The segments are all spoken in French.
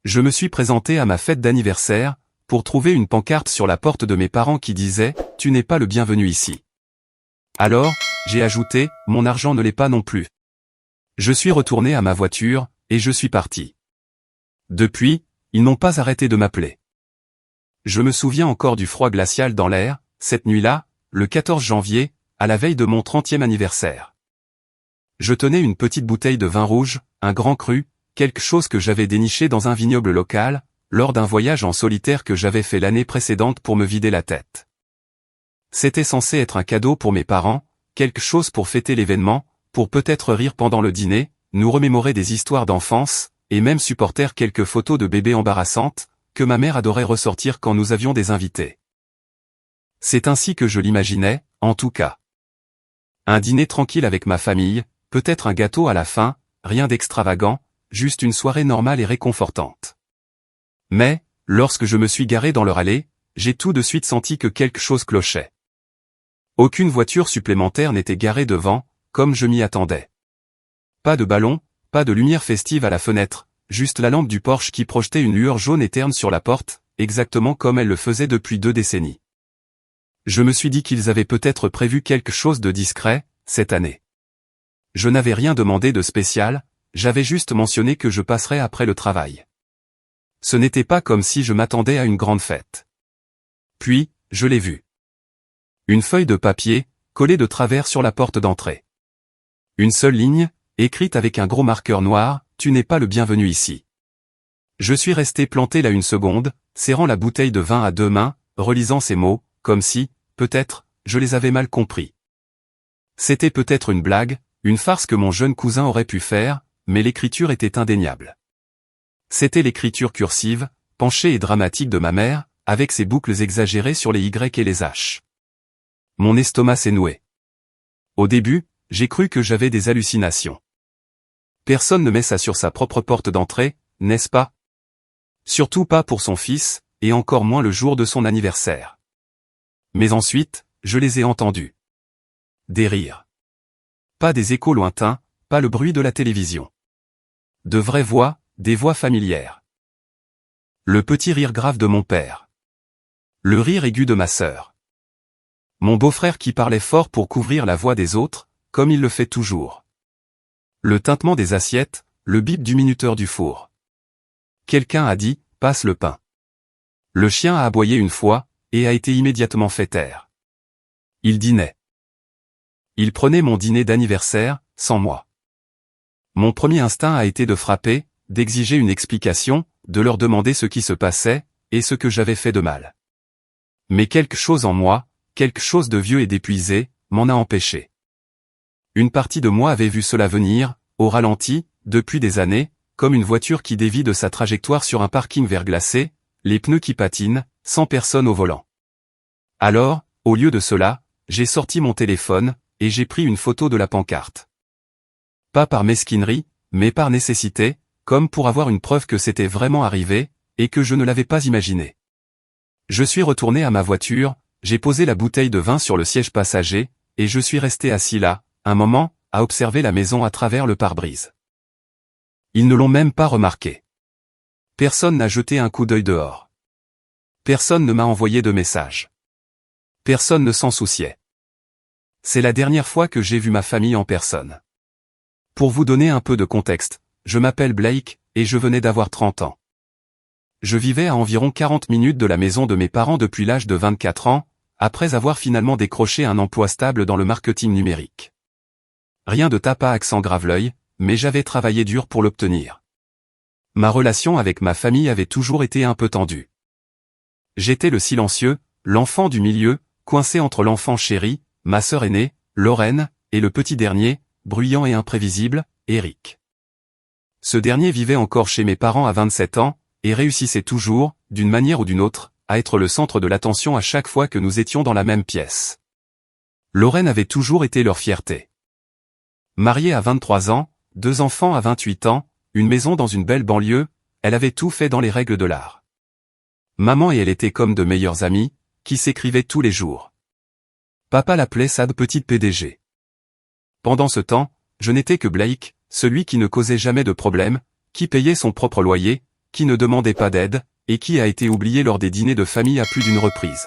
Je me suis présenté à ma fête d'anniversaire, pour trouver une pancarte sur la porte de mes parents qui disait « Tu n'es pas le bienvenu ici ». Alors, j'ai ajouté « Mon argent ne l'est pas non plus ». Je suis retourné à ma voiture, et je suis parti. Depuis, ils n'ont pas arrêté de m'appeler. Je me souviens encore du froid glacial dans l'air, cette nuit-là, le 14 janvier, à la veille de mon 30e anniversaire. Je tenais une petite bouteille de vin rouge, un grand cru, quelque chose que j'avais déniché dans un vignoble local, lors d'un voyage en solitaire que j'avais fait l'année précédente pour me vider la tête. C'était censé être un cadeau pour mes parents, quelque chose pour fêter l'événement, pour peut-être rire pendant le dîner, nous remémorer des histoires d'enfance, et même supporter quelques photos de bébés embarrassantes, que ma mère adorait ressortir quand nous avions des invités. C'est ainsi que je l'imaginais, en tout cas. Un dîner tranquille avec ma famille, peut-être un gâteau à la fin, rien d'extravagant, juste une soirée normale et réconfortante. Mais, lorsque je me suis garé dans leur allée, j'ai tout de suite senti que quelque chose clochait. Aucune voiture supplémentaire n'était garée devant, comme je m'y attendais. Pas de ballon, pas de lumière festive à la fenêtre, juste la lampe du Porsche qui projetait une lueur jaune et terne sur la porte, exactement comme elle le faisait depuis 2 décennies. Je me suis dit qu'ils avaient peut-être prévu quelque chose de discret, cette année. Je n'avais rien demandé de spécial, j'avais juste mentionné que je passerais après le travail. Ce n'était pas comme si je m'attendais à une grande fête. Puis, je l'ai vu. Une feuille de papier, collée de travers sur la porte d'entrée. Une seule ligne, écrite avec un gros marqueur noir, « Tu n'es pas le bienvenu ici ». Je suis resté planté là une seconde, serrant la bouteille de vin à 2 mains, relisant ces mots, comme si, peut-être, je les avais mal compris. C'était peut-être une blague, une farce que mon jeune cousin aurait pu faire, mais l'écriture était indéniable. C'était l'écriture cursive, penchée et dramatique de ma mère, avec ses boucles exagérées sur les Y et les H. Mon estomac s'est noué. Au début, j'ai cru que j'avais des hallucinations. Personne ne met ça sur sa propre porte d'entrée, n'est-ce pas? Surtout pas pour son fils, et encore moins le jour de son anniversaire. Mais ensuite, je les ai entendus. Des rires. Pas des échos lointains, pas le bruit de la télévision. De vraies voix, des voix familières. Le petit rire grave de mon père. Le rire aigu de ma sœur. Mon beau-frère qui parlait fort pour couvrir la voix des autres, comme il le fait toujours. Le tintement des assiettes, le bip du minuteur du four. Quelqu'un a dit « passe le pain ». Le chien a aboyé une fois, et a été immédiatement fait taire. Il dînait. Il prenait mon dîner d'anniversaire, sans moi. Mon premier instinct a été de frapper, d'exiger une explication, de leur demander ce qui se passait, et ce que j'avais fait de mal. Mais quelque chose en moi, quelque chose de vieux et d'épuisé, m'en a empêché. Une partie de moi avait vu cela venir, au ralenti, depuis des années, comme une voiture qui dévie de sa trajectoire sur un parking verglacé, les pneus qui patinent, sans personne au volant. Alors, au lieu de cela, j'ai sorti mon téléphone, et j'ai pris une photo de la pancarte. Pas par mesquinerie, mais par nécessité, comme pour avoir une preuve que c'était vraiment arrivé, et que je ne l'avais pas imaginé. Je suis retourné à ma voiture, j'ai posé la bouteille de vin sur le siège passager, et je suis resté assis là, un moment, à observer la maison à travers le pare-brise. Ils ne l'ont même pas remarqué. Personne n'a jeté un coup d'œil dehors. Personne ne m'a envoyé de message. Personne ne s'en souciait. C'est la dernière fois que j'ai vu ma famille en personne. Pour vous donner un peu de contexte, je m'appelle Blake, et je venais d'avoir 30 ans. Je vivais à environ 40 minutes de la maison de mes parents depuis l'âge de 24 ans, après avoir finalement décroché un emploi stable dans le marketing numérique. Rien de tape à accent grave-l'œil, mais j'avais travaillé dur pour l'obtenir. Ma relation avec ma famille avait toujours été un peu tendue. J'étais le silencieux, l'enfant du milieu, coincé entre l'enfant chéri, ma sœur aînée, Lorraine, et le petit dernier, bruyant et imprévisible, Eric. Ce dernier vivait encore chez mes parents à 27 ans, et réussissait toujours, d'une manière ou d'une autre, à être le centre de l'attention à chaque fois que nous étions dans la même pièce. Lorraine avait toujours été leur fierté. Mariée à 23 ans, 2 enfants à 28 ans, une maison dans une belle banlieue, elle avait tout fait dans les règles de l'art. Maman et elle étaient comme de meilleures amies, qui s'écrivaient tous les jours. Papa l'appelait sa petite PDG. Pendant ce temps, je n'étais que Blake, celui qui ne causait jamais de problème, qui payait son propre loyer, qui ne demandait pas d'aide, et qui a été oublié lors des dîners de famille à plus d'une reprise.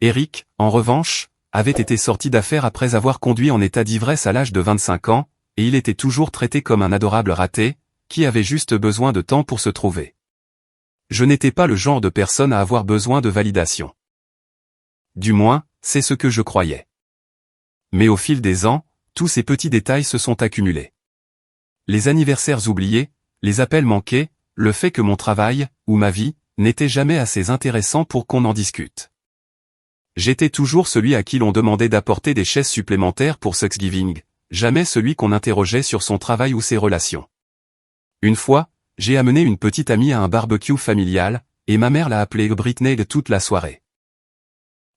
Eric, en revanche, avait été sorti d'affaire après avoir conduit en état d'ivresse à l'âge de 25 ans, et il était toujours traité comme un adorable raté, qui avait juste besoin de temps pour se trouver. Je n'étais pas le genre de personne à avoir besoin de validation. Du moins, c'est ce que je croyais. Mais au fil des ans, tous ces petits détails se sont accumulés. Les anniversaires oubliés, les appels manqués, le fait que mon travail, ou ma vie, n'était jamais assez intéressant pour qu'on en discute. J'étais toujours celui à qui l'on demandait d'apporter des chaises supplémentaires pour Thanksgiving, jamais celui qu'on interrogeait sur son travail ou ses relations. Une fois, j'ai amené une petite amie à un barbecue familial, et ma mère l'a appelée Britney toute la soirée.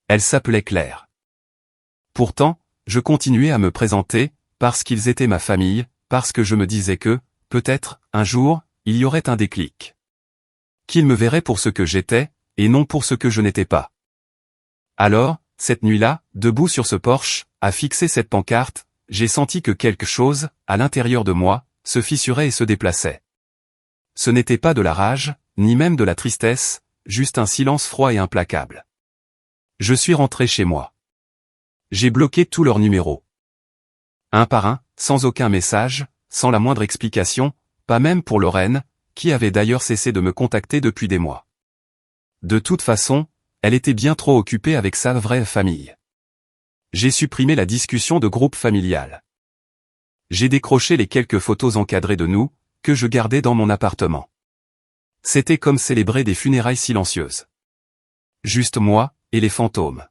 Elle s'appelait Claire. Pourtant, je continuais à me présenter, parce qu'ils étaient ma famille, parce que je me disais que, peut-être, un jour, il y aurait un déclic. Qu'ils me verraient pour ce que j'étais, et non pour ce que je n'étais pas. Alors, cette nuit-là, debout sur ce porche, à fixer cette pancarte, j'ai senti que quelque chose, à l'intérieur de moi, se fissurait et se déplaçait. Ce n'était pas de la rage, ni même de la tristesse, juste un silence froid et implacable. Je suis rentré chez moi. J'ai bloqué tous leurs numéros. Un par un, sans aucun message, sans la moindre explication, pas même pour Lorraine, qui avait d'ailleurs cessé de me contacter depuis des mois. De toute façon, elle était bien trop occupée avec sa vraie famille. J'ai supprimé la discussion de groupe familial. J'ai décroché les quelques photos encadrées de nous, que je gardais dans mon appartement. C'était comme célébrer des funérailles silencieuses. Juste moi, et les fantômes.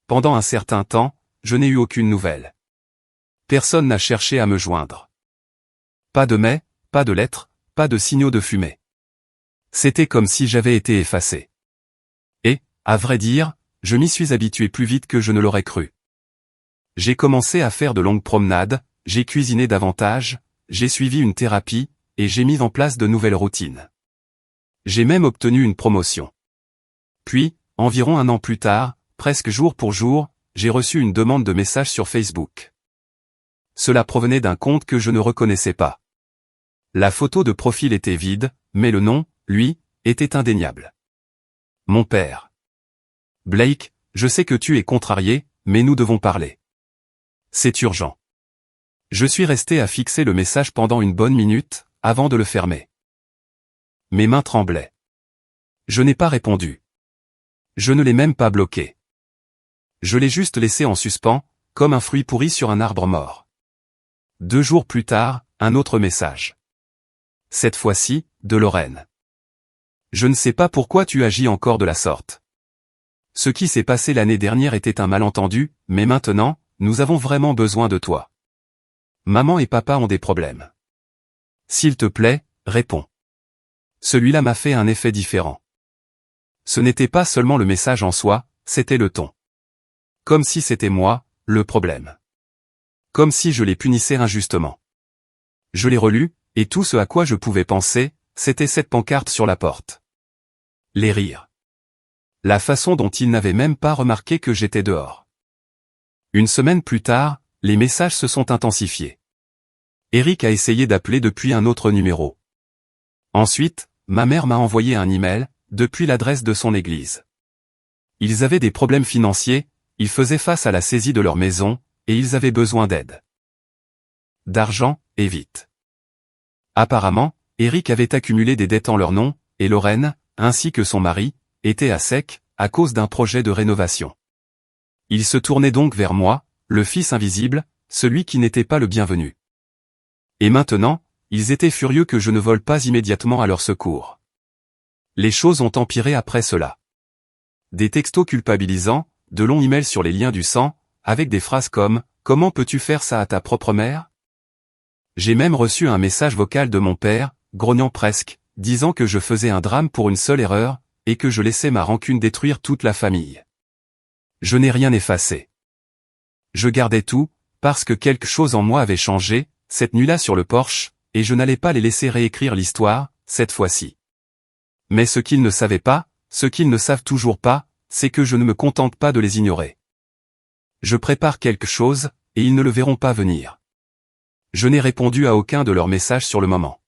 Pendant un certain temps, je n'ai eu aucune nouvelle. Personne n'a cherché à me joindre. Pas de mail, pas de lettres, pas de signaux de fumée. C'était comme si j'avais été effacé. Et, à vrai dire, je m'y suis habitué plus vite que je ne l'aurais cru. J'ai commencé à faire de longues promenades, j'ai cuisiné davantage, j'ai suivi une thérapie, et j'ai mis en place de nouvelles routines. J'ai même obtenu une promotion. Puis, environ un an plus tard, presque jour pour jour, j'ai reçu une demande de message sur Facebook. Cela provenait d'un compte que je ne reconnaissais pas. La photo de profil était vide, mais le nom, lui, était indéniable. Mon père. Blake, je sais que tu es contrarié, mais nous devons parler. C'est urgent. Je suis resté à fixer le message pendant une bonne minute, avant de le fermer. Mes mains tremblaient. Je n'ai pas répondu. Je ne l'ai même pas bloqué. Je l'ai juste laissé en suspens, comme un fruit pourri sur un arbre mort. 2 jours plus tard, un autre message. Cette fois-ci, de Lorraine. Je ne sais pas pourquoi tu agis encore de la sorte. Ce qui s'est passé l'année dernière était un malentendu, mais maintenant, nous avons vraiment besoin de toi. Maman et papa ont des problèmes. S'il te plaît, réponds. Celui-là m'a fait un effet différent. Ce n'était pas seulement le message en soi, c'était le ton. Comme si c'était moi, le problème. Comme si je les punissais injustement. Je l'ai relu, et tout ce à quoi je pouvais penser, c'était cette pancarte sur la porte. Les rires. La façon dont ils n'avaient même pas remarqué que j'étais dehors. Une semaine plus tard, les messages se sont intensifiés. Eric a essayé d'appeler depuis un autre numéro. Ensuite, ma mère m'a envoyé un email, depuis l'adresse de son église. Ils avaient des problèmes financiers, ils faisaient face à la saisie de leur maison, et ils avaient besoin d'aide. D'argent, et vite. Apparemment, Eric avait accumulé des dettes en leur nom, et Lorraine, ainsi que son mari, étaient à sec, à cause d'un projet de rénovation. Ils se tournaient donc vers moi, le fils invisible, celui qui n'était pas le bienvenu. Et maintenant, ils étaient furieux que je ne vole pas immédiatement à leur secours. Les choses ont empiré après cela. Des textos culpabilisants, de longs emails sur les liens du sang, avec des phrases comme « Comment peux-tu faire ça à ta propre mère ?» J'ai même reçu un message vocal de mon père, grognant presque, disant que je faisais un drame pour une seule erreur, et que je laissais ma rancune détruire toute la famille. Je n'ai rien effacé. Je gardais tout, parce que quelque chose en moi avait changé, cette nuit-là sur le porche, et je n'allais pas les laisser réécrire l'histoire, cette fois-ci. Mais ce qu'ils ne savaient pas, ce qu'ils ne savent toujours pas, c'est que je ne me contente pas de les ignorer. Je prépare quelque chose, et ils ne le verront pas venir. Je n'ai répondu à aucun de leurs messages sur le moment.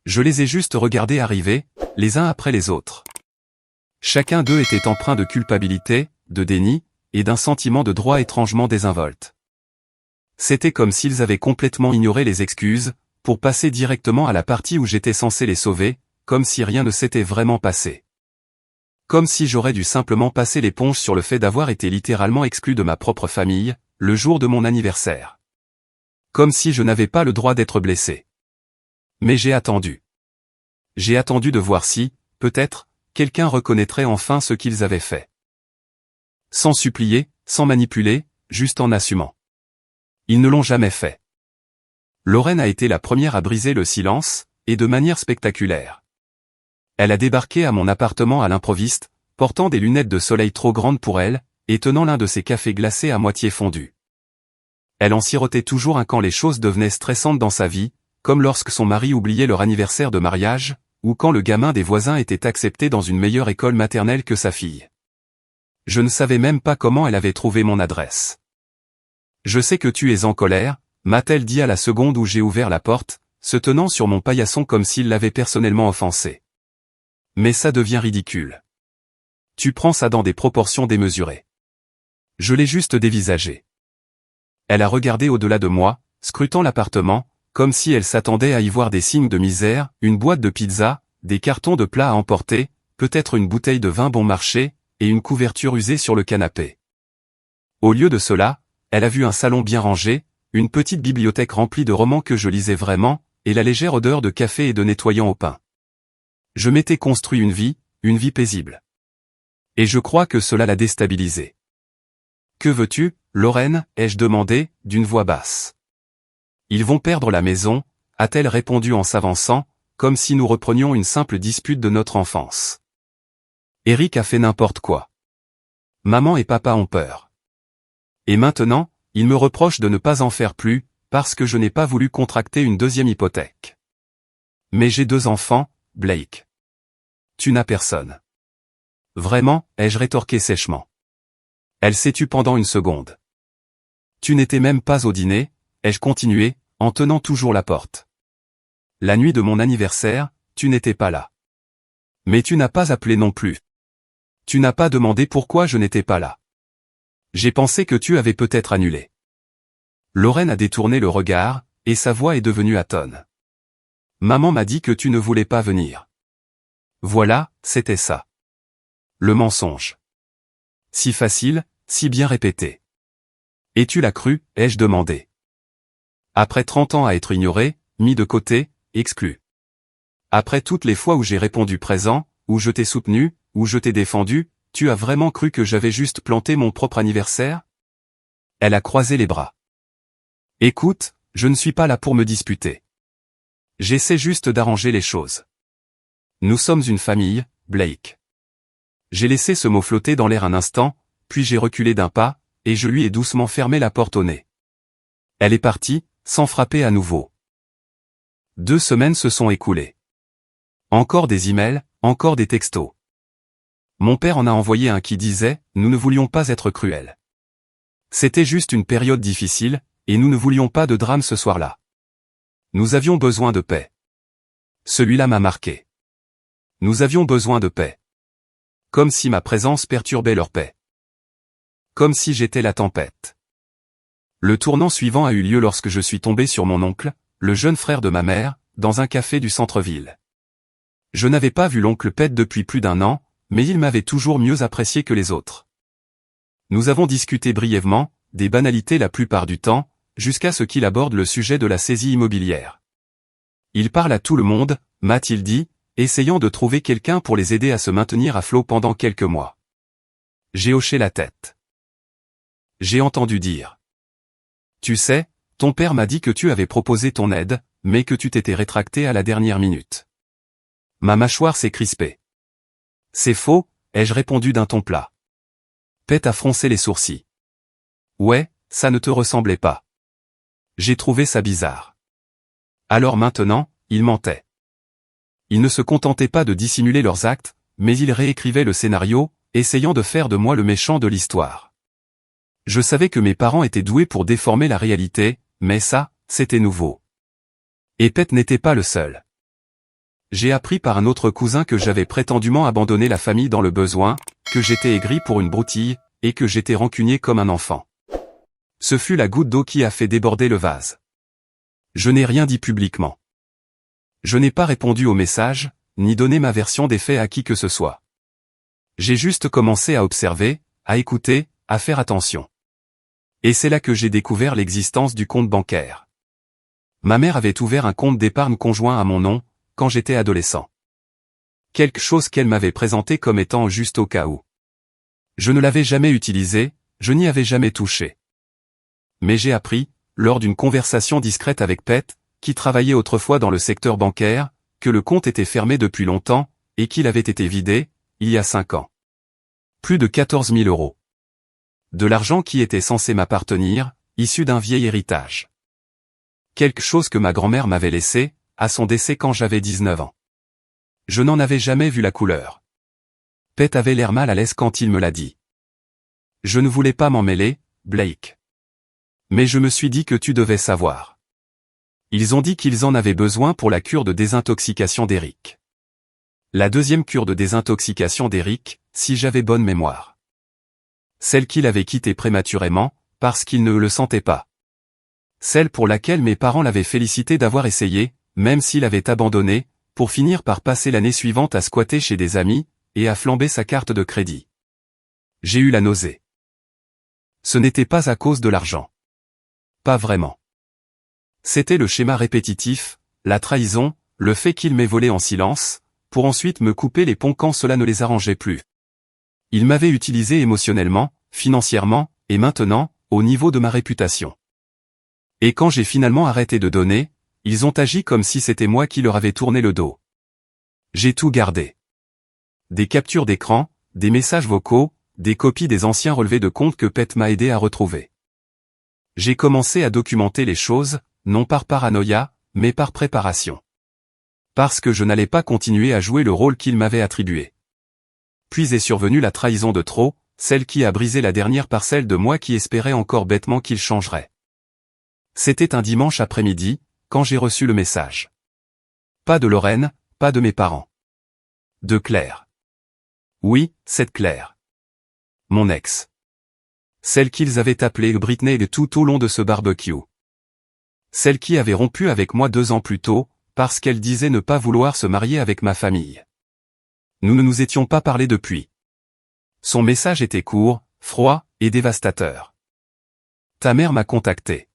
Je les ai juste regardés arriver, les uns après les autres. Chacun d'eux était empreint de culpabilité, de déni, et d'un sentiment de droit étrangement désinvolte. C'était comme s'ils avaient complètement ignoré les excuses, pour passer directement à la partie où j'étais censé les sauver, comme si rien ne s'était vraiment passé. Comme si j'aurais dû simplement passer l'éponge sur le fait d'avoir été littéralement exclu de ma propre famille, le jour de mon anniversaire. Comme si je n'avais pas le droit d'être blessé. Mais j'ai attendu. J'ai attendu de voir si, peut-être, quelqu'un reconnaîtrait enfin ce qu'ils avaient fait. Sans supplier, sans manipuler, juste en assumant. Ils ne l'ont jamais fait. Lorraine a été la première à briser le silence, et de manière spectaculaire. Elle a débarqué à mon appartement à l'improviste, portant des lunettes de soleil trop grandes pour elle, et tenant l'un de ses cafés glacés à moitié fondus. Elle en sirotait toujours un quand les choses devenaient stressantes dans sa vie, comme lorsque son mari oubliait leur anniversaire de mariage, ou quand le gamin des voisins était accepté dans une meilleure école maternelle que sa fille. Je ne savais même pas comment elle avait trouvé mon adresse. « Je sais que tu es en colère », m'a-t-elle dit à la seconde où j'ai ouvert la porte, se tenant sur mon paillasson comme s'il l'avait personnellement offensé. Mais ça devient ridicule. Tu prends ça dans des proportions démesurées. Je l'ai juste dévisagé. Elle a regardé au-delà de moi, scrutant l'appartement, comme si elle s'attendait à y voir des signes de misère, une boîte de pizza, des cartons de plats à emporter, peut-être une bouteille de vin bon marché, et une couverture usée sur le canapé. Au lieu de cela, elle a vu un salon bien rangé, une petite bibliothèque remplie de romans que je lisais vraiment, et la légère odeur de café et de nettoyant au pain. Je m'étais construit une vie paisible. Et je crois que cela l'a déstabilisée. « Que veux-tu, Lorraine ?» ai-je demandé, d'une voix basse. « Ils vont perdre la maison », a-t-elle répondu en s'avançant, comme si nous reprenions une simple dispute de notre enfance. Eric a fait n'importe quoi. Maman et papa ont peur. Et maintenant, ils me reprochent de ne pas en faire plus, parce que je n'ai pas voulu contracter une deuxième hypothèque. Mais j'ai 2 enfants, Blake. Tu n'as personne. Vraiment, ai-je rétorqué sèchement. Elle s'est tue pendant une seconde. Tu n'étais même pas au dîner, ai-je continué, en tenant toujours la porte. La nuit de mon anniversaire, tu n'étais pas là. Mais tu n'as pas appelé non plus. Tu n'as pas demandé pourquoi je n'étais pas là. J'ai pensé que tu avais peut-être annulé. Lorraine a détourné le regard, et sa voix est devenue atone. Maman m'a dit que tu ne voulais pas venir. Voilà, c'était ça. Le mensonge. Si facile, si bien répété. Et tu l'as cru, ai-je demandé. Après 30 ans à être ignoré, mis de côté, exclu. Après toutes les fois où j'ai répondu présent, où je t'ai soutenu, où je t'ai défendu, tu as vraiment cru que j'avais juste planté mon propre anniversaire? Elle a croisé les bras. Écoute, je ne suis pas là pour me disputer. J'essaie juste d'arranger les choses. Nous sommes une famille, Blake. J'ai laissé ce mot flotter dans l'air un instant, puis j'ai reculé d'un pas, et je lui ai doucement fermé la porte au nez. Elle est partie, sans frapper à nouveau. 2 semaines se sont écoulées. Encore des emails, encore des textos. Mon père en a envoyé un qui disait « Nous ne voulions pas être cruels. C'était juste une période difficile, et nous ne voulions pas de drame ce soir-là. Nous avions besoin de paix. » Celui-là m'a marqué. Nous avions besoin de paix. Comme si ma présence perturbait leur paix. Comme si j'étais la tempête. Le tournant suivant a eu lieu lorsque je suis tombé sur mon oncle, le jeune frère de ma mère, dans un café du centre-ville. Je n'avais pas vu l'oncle Pet depuis plus d'1 an, mais il m'avait toujours mieux apprécié que les autres. Nous avons discuté brièvement, des banalités la plupart du temps, jusqu'à ce qu'il aborde le sujet de la saisie immobilière. Il parle à tout le monde, m'a-t-il dit, essayant de trouver quelqu'un pour les aider à se maintenir à flot pendant quelques mois. J'ai hoché la tête. J'ai entendu dire. Tu sais, ton père m'a dit que tu avais proposé ton aide, mais que tu t'étais rétracté à la dernière minute. Ma mâchoire s'est crispée. C'est faux, ai-je répondu d'un ton plat. Pet a froncé les sourcils. Ouais, ça ne te ressemblait pas. J'ai trouvé ça bizarre. Alors maintenant, ils mentaient. Ils ne se contentaient pas de dissimuler leurs actes, mais ils réécrivaient le scénario, essayant de faire de moi le méchant de l'histoire. Je savais que mes parents étaient doués pour déformer la réalité, mais ça, c'était nouveau. Et Pet n'était pas le seul. J'ai appris par un autre cousin que j'avais prétendument abandonné la famille dans le besoin, que j'étais aigri pour une broutille, et que j'étais rancunier comme un enfant. Ce fut la goutte d'eau qui a fait déborder le vase. Je n'ai rien dit publiquement. Je n'ai pas répondu au message, ni donné ma version des faits à qui que ce soit. J'ai juste commencé à observer, à écouter, à faire attention. Et c'est là que j'ai découvert l'existence du compte bancaire. Ma mère avait ouvert un compte d'épargne conjoint à mon nom, quand j'étais adolescent. Quelque chose qu'elle m'avait présenté comme étant juste au cas où. Je ne l'avais jamais utilisé, je n'y avais jamais touché. Mais j'ai appris, lors d'une conversation discrète avec Pet, qui travaillait autrefois dans le secteur bancaire, que le compte était fermé depuis longtemps, et qu'il avait été vidé, il y a 5 ans. Plus de 14 000 €. De l'argent qui était censé m'appartenir, issu d'un vieil héritage. Quelque chose que ma grand-mère m'avait laissé, à son décès quand j'avais 19 ans. Je n'en avais jamais vu la couleur. Pet avait l'air mal à l'aise quand il me l'a dit. Je ne voulais pas m'en mêler, Blake. Mais je me suis dit que tu devais savoir. Ils ont dit qu'ils en avaient besoin pour la cure de désintoxication d'Eric. La deuxième cure de désintoxication d'Eric, si j'avais bonne mémoire. Celle qu'il avait quittée prématurément, parce qu'il ne le sentait pas. Celle pour laquelle mes parents l'avaient félicité d'avoir essayé, même s'il avait abandonné, pour finir par passer l'année suivante à squatter chez des amis, et à flamber sa carte de crédit. J'ai eu la nausée. Ce n'était pas à cause de l'argent. Pas vraiment. C'était le schéma répétitif, la trahison, le fait qu'il m'ait volé en silence, pour ensuite me couper les ponts quand cela ne les arrangeait plus. Il m'avait utilisé émotionnellement, financièrement, et maintenant, au niveau de ma réputation. Et quand j'ai finalement arrêté de donner, ils ont agi comme si c'était moi qui leur avais tourné le dos. J'ai tout gardé. Des captures d'écran, des messages vocaux, des copies des anciens relevés de compte que Pet m'a aidé à retrouver. J'ai commencé à documenter les choses, non par paranoïa, mais par préparation. Parce que je n'allais pas continuer à jouer le rôle qu'il m'avait attribué. Puis est survenue la trahison de trop, celle qui a brisé la dernière parcelle de moi qui espérait encore bêtement qu'il changerait. C'était un dimanche après-midi, quand j'ai reçu le message. Pas de Lorraine, pas de mes parents. De Claire. Oui, cette Claire. Mon ex. Celle qu'ils avaient appelée Britney tout au long de ce barbecue. Celle qui avait rompu avec moi 2 ans plus tôt, parce qu'elle disait ne pas vouloir se marier avec ma famille. Nous ne nous étions pas parlé depuis. Son message était court, froid, et dévastateur. Ta mère m'a contacté.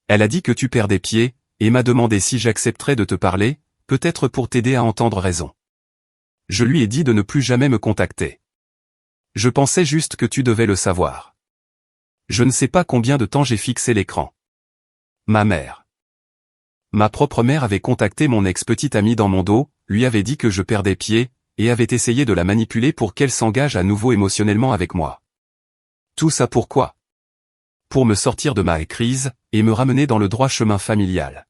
Elle a dit que tu perdais pied, et m'a demandé si j'accepterais de te parler, peut-être pour t'aider à entendre raison. Je lui ai dit de ne plus jamais me contacter. Je pensais juste que tu devais le savoir. Je ne sais pas combien de temps j'ai fixé l'écran. Ma mère. Ma propre mère avait contacté mon ex-petite amie dans mon dos, lui avait dit que je perdais pied, et avait essayé de la manipuler pour qu'elle s'engage à nouveau émotionnellement avec moi. Tout ça pourquoi? Pour me sortir de ma crise, et me ramener dans le droit chemin familial.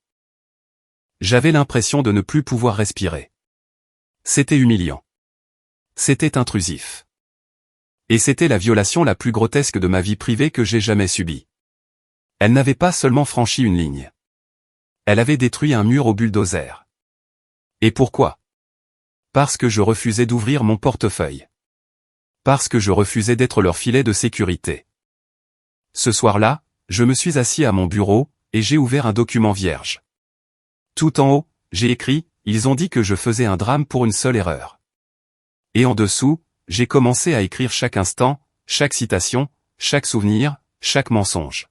J'avais l'impression de ne plus pouvoir respirer. C'était humiliant. C'était intrusif. Et c'était la violation la plus grotesque de ma vie privée que j'ai jamais subie. Elle n'avait pas seulement franchi une ligne. Elle avait détruit un mur au bulldozer. Et pourquoi? Parce que je refusais d'ouvrir mon portefeuille. Parce que je refusais d'être leur filet de sécurité. Ce soir-là, je me suis assis à mon bureau, et j'ai ouvert un document vierge. Tout en haut, j'ai écrit, ils ont dit que je faisais un drame pour une seule erreur. Et en dessous, j'ai commencé à écrire chaque instant, chaque citation, chaque souvenir, chaque mensonge.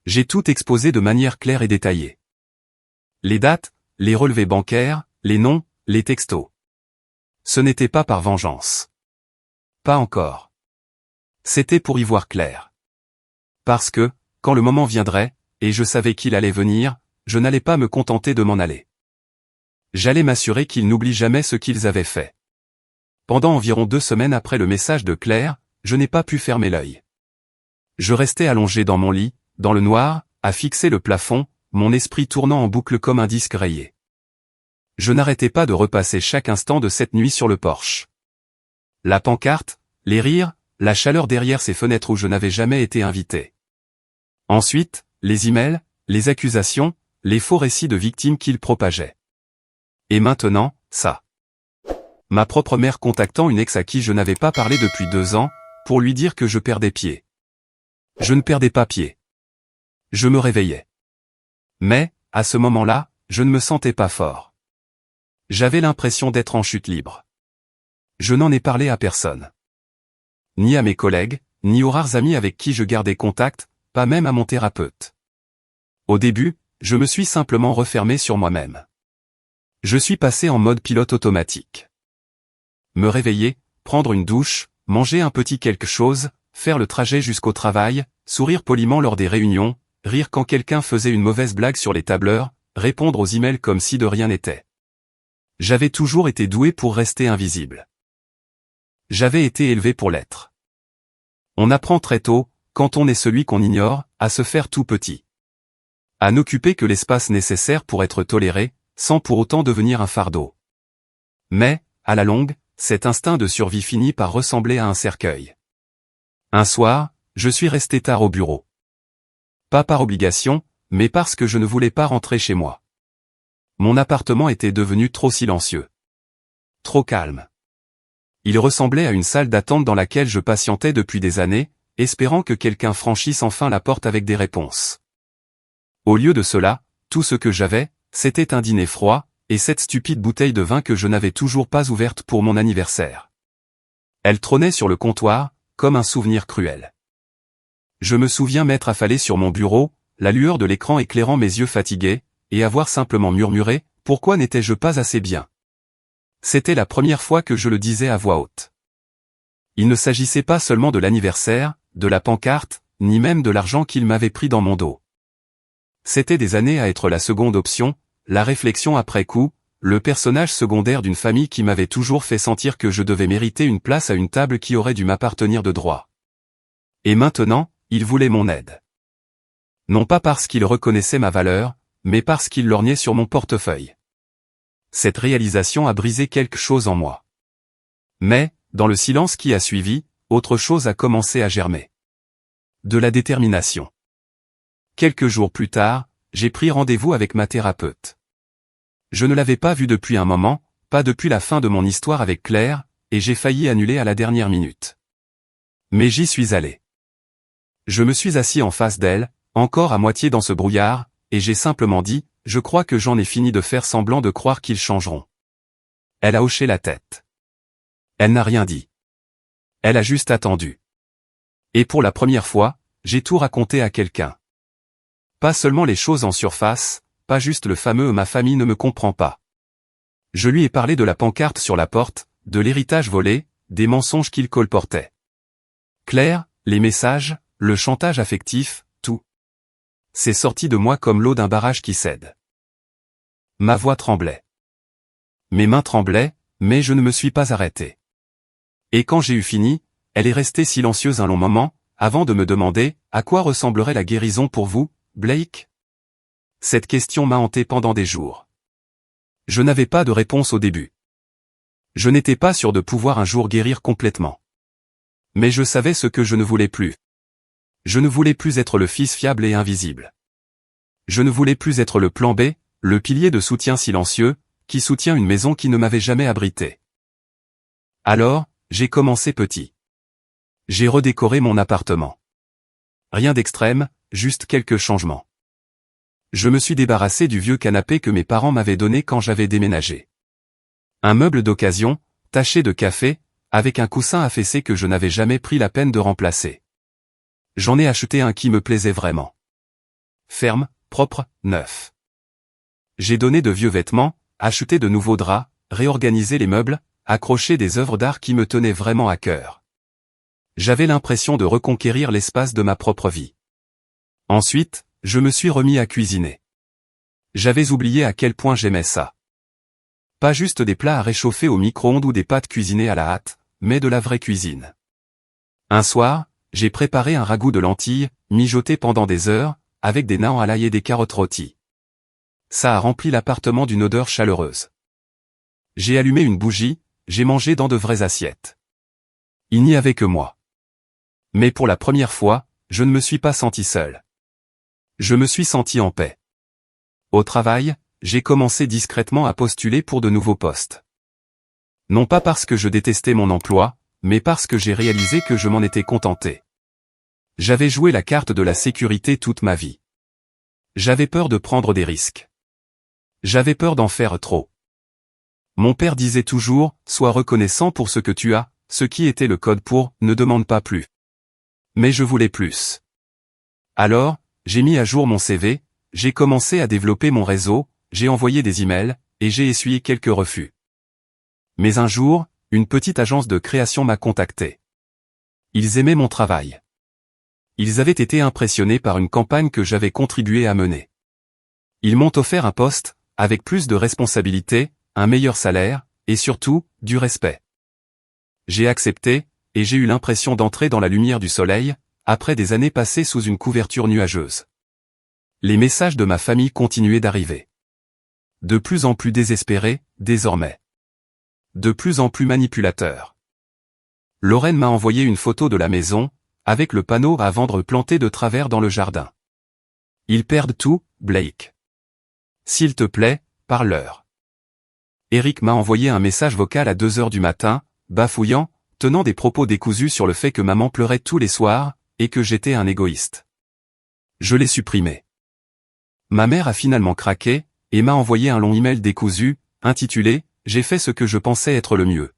J'ai tout exposé de manière claire et détaillée. Les dates, les relevés bancaires, les noms, les textos. Ce n'était pas par vengeance. Pas encore. C'était pour y voir clair. Parce que, quand le moment viendrait, et je savais qu'il allait venir, je n'allais pas me contenter de m'en aller. J'allais m'assurer qu'ils n'oublient jamais ce qu'ils avaient fait. Pendant environ 2 semaines après le message de Claire, je n'ai pas pu fermer l'œil. Je restais allongé dans mon lit, dans le noir, à fixer le plafond, mon esprit tournant en boucle comme un disque rayé. Je n'arrêtais pas de repasser chaque instant de cette nuit sur le porche. La pancarte, les rires, la chaleur derrière ces fenêtres où je n'avais jamais été invité. Ensuite, les emails, les accusations, les faux récits de victimes qu'il propageait. Et maintenant, ça. Ma propre mère contactant une ex à qui je n'avais pas parlé depuis 2 ans, pour lui dire que je perdais pied. Je ne perdais pas pied. Je me réveillais. Mais, à ce moment-là, je ne me sentais pas fort. J'avais l'impression d'être en chute libre. Je n'en ai parlé à personne. Ni à mes collègues, ni aux rares amis avec qui je gardais contact, pas même à mon thérapeute. Au début, je me suis simplement refermé sur moi-même. Je suis passé en mode pilote automatique. Me réveiller, prendre une douche, manger un petit quelque chose, faire le trajet jusqu'au travail, sourire poliment lors des réunions, rire quand quelqu'un faisait une mauvaise blague sur les tableurs, répondre aux emails comme si de rien n'était. J'avais toujours été doué pour rester invisible. J'avais été élevé pour l'être. On apprend très tôt, quand on est celui qu'on ignore, à se faire tout petit. À n'occuper que l'espace nécessaire pour être toléré, sans pour autant devenir un fardeau. Mais, à la longue, cet instinct de survie finit par ressembler à un cercueil. Un soir, je suis resté tard au bureau. Pas par obligation, mais parce que je ne voulais pas rentrer chez moi. Mon appartement était devenu trop silencieux. Trop calme. Il ressemblait à une salle d'attente dans laquelle je patientais depuis des années, espérant que quelqu'un franchisse enfin la porte avec des réponses. Au lieu de cela, tout ce que j'avais, c'était un dîner froid, et cette stupide bouteille de vin que je n'avais toujours pas ouverte pour mon anniversaire. Elle trônait sur le comptoir, comme un souvenir cruel. Je me souviens m'être affalé sur mon bureau, la lueur de l'écran éclairant mes yeux fatigués, et avoir simplement murmuré, pourquoi n'étais-je pas assez bien? C'était la première fois que je le disais à voix haute. Il ne s'agissait pas seulement de l'anniversaire, de la pancarte, ni même de l'argent qu'il m'avait pris dans mon dos. C'était des années à être la seconde option, la réflexion après coup, le personnage secondaire d'une famille qui m'avait toujours fait sentir que je devais mériter une place à une table qui aurait dû m'appartenir de droit. Et maintenant, il voulait mon aide. Non pas parce qu'il reconnaissait ma valeur, mais parce qu'il lorgnait sur mon portefeuille. Cette réalisation a brisé quelque chose en moi. Mais, dans le silence qui a suivi, autre chose a commencé à germer. De la détermination. Quelques jours plus tard, j'ai pris rendez-vous avec ma thérapeute. Je ne l'avais pas vue depuis un moment, pas depuis la fin de mon histoire avec Claire, et j'ai failli annuler à la dernière minute. Mais j'y suis allé. Je me suis assis en face d'elle, encore à moitié dans ce brouillard, et j'ai simplement dit, je crois que j'en ai fini de faire semblant de croire qu'ils changeront. Elle a hoché la tête. Elle n'a rien dit. Elle a juste attendu. Et pour la première fois, j'ai tout raconté à quelqu'un. Pas seulement les choses en surface, pas juste le fameux « ma famille ne me comprend pas ». Je lui ai parlé de la pancarte sur la porte, de l'héritage volé, des mensonges qu'il colportait. Claire, les messages, le chantage affectif, tout. C'est sorti de moi comme l'eau d'un barrage qui cède. Ma voix tremblait. Mes mains tremblaient, mais je ne me suis pas arrêté. Et quand j'ai eu fini, elle est restée silencieuse un long moment, avant de me demander « À quoi ressemblerait la guérison pour vous, Blake ?» Cette question m'a hanté pendant des jours. Je n'avais pas de réponse au début. Je n'étais pas sûr de pouvoir un jour guérir complètement. Mais je savais ce que je ne voulais plus. Je ne voulais plus être le fils fiable et invisible. Je ne voulais plus être le plan B, le pilier de soutien silencieux, qui soutient une maison qui ne m'avait jamais abrité. Alors, j'ai commencé petit. J'ai redécoré mon appartement. Rien d'extrême, juste quelques changements. Je me suis débarrassé du vieux canapé que mes parents m'avaient donné quand j'avais déménagé. Un meuble d'occasion, taché de café, avec un coussin affaissé que je n'avais jamais pris la peine de remplacer. J'en ai acheté un qui me plaisait vraiment. Ferme, propre, neuf. J'ai donné de vieux vêtements, acheté de nouveaux draps, réorganisé les meubles, accroché des œuvres d'art qui me tenaient vraiment à cœur. J'avais l'impression de reconquérir l'espace de ma propre vie. Ensuite, je me suis remis à cuisiner. J'avais oublié à quel point j'aimais ça. Pas juste des plats à réchauffer au micro-ondes ou des pâtes cuisinées à la hâte, mais de la vraie cuisine. Un soir, j'ai préparé un ragoût de lentilles, mijoté pendant des heures, avec des nans à l'ail et des carottes rôties. Ça a rempli l'appartement d'une odeur chaleureuse. J'ai allumé une bougie, j'ai mangé dans de vraies assiettes. Il n'y avait que moi. Mais pour la première fois, je ne me suis pas senti seul. Je me suis senti en paix. Au travail, j'ai commencé discrètement à postuler pour de nouveaux postes. Non pas parce que je détestais mon emploi, mais parce que j'ai réalisé que je m'en étais contenté. J'avais joué la carte de la sécurité toute ma vie. J'avais peur de prendre des risques. J'avais peur d'en faire trop. Mon père disait toujours, sois reconnaissant pour ce que tu as, ce qui était le code pour « ne demande pas plus ». Mais je voulais plus. Alors, j'ai mis à jour mon CV, j'ai commencé à développer mon réseau, j'ai envoyé des emails, et j'ai essuyé quelques refus. Mais un jour, une petite agence de création m'a contacté. Ils aimaient mon travail. Ils avaient été impressionnés par une campagne que j'avais contribué à mener. Ils m'ont offert un poste, avec plus de responsabilités, un meilleur salaire, et surtout, du respect. J'ai accepté, et j'ai eu l'impression d'entrer dans la lumière du soleil, après des années passées sous une couverture nuageuse. Les messages de ma famille continuaient d'arriver. De plus en plus désespérés, désormais. De plus en plus manipulateurs. Lorraine m'a envoyé une photo de la maison, avec le panneau à vendre planté de travers dans le jardin. Ils perdent tout, Blake. S'il te plaît, parle-leur. Eric m'a envoyé un message vocal à 2 heures du matin, bafouillant, tenant des propos décousus sur le fait que maman pleurait tous les soirs, et que j'étais un égoïste. Je l'ai supprimé. Ma mère a finalement craqué, et m'a envoyé un long email décousu, intitulé « J'ai fait ce que je pensais être le mieux ».